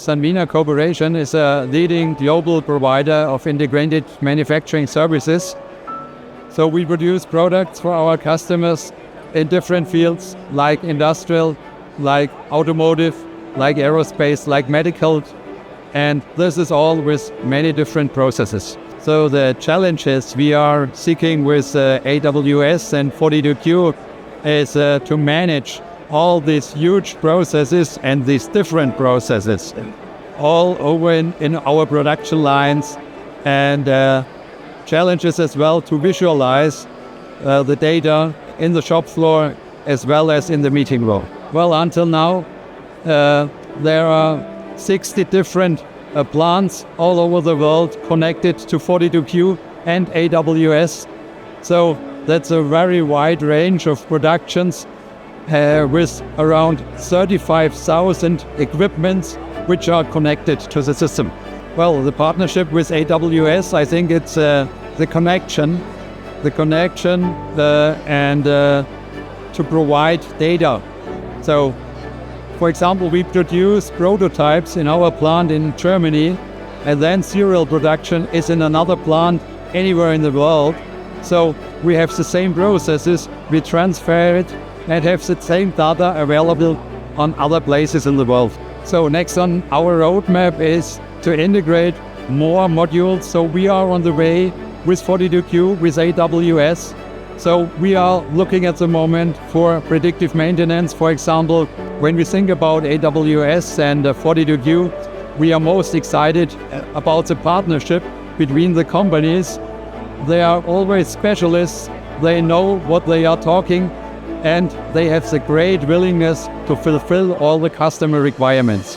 Sanmina Corporation is a leading global provider of integrated manufacturing services. So we produce products for our customers in different fields like industrial, like automotive, like aerospace, like medical, and this is all with many different processes. So the challenges we are seeking with AWS and 42Q is to manage all these huge processes and these different processes all over in our production lines, and challenges as well to visualize the data in the shop floor as well as in the meeting room. Well, until now, there are 60 different plants all over the world connected to 42Q and AWS. So that's a very wide range of productions with around 35,000 equipments which are connected to the system. Well, the partnership with AWS, I think it's the connection and to provide data. So, for example, we produce prototypes in our plant in Germany, and then serial production is in another plant anywhere in the world. So we have the same processes, we transfer it and have the same data available on other places in the world. So next on our roadmap is to integrate more modules. So we are on the way with 42Q, with AWS. So we are looking at the moment for predictive maintenance. For example, when we think about AWS and 42Q, we are most excited about the partnership between the companies. They are always specialists, they know what they are talking, and they have the great willingness to fulfill all the customer requirements.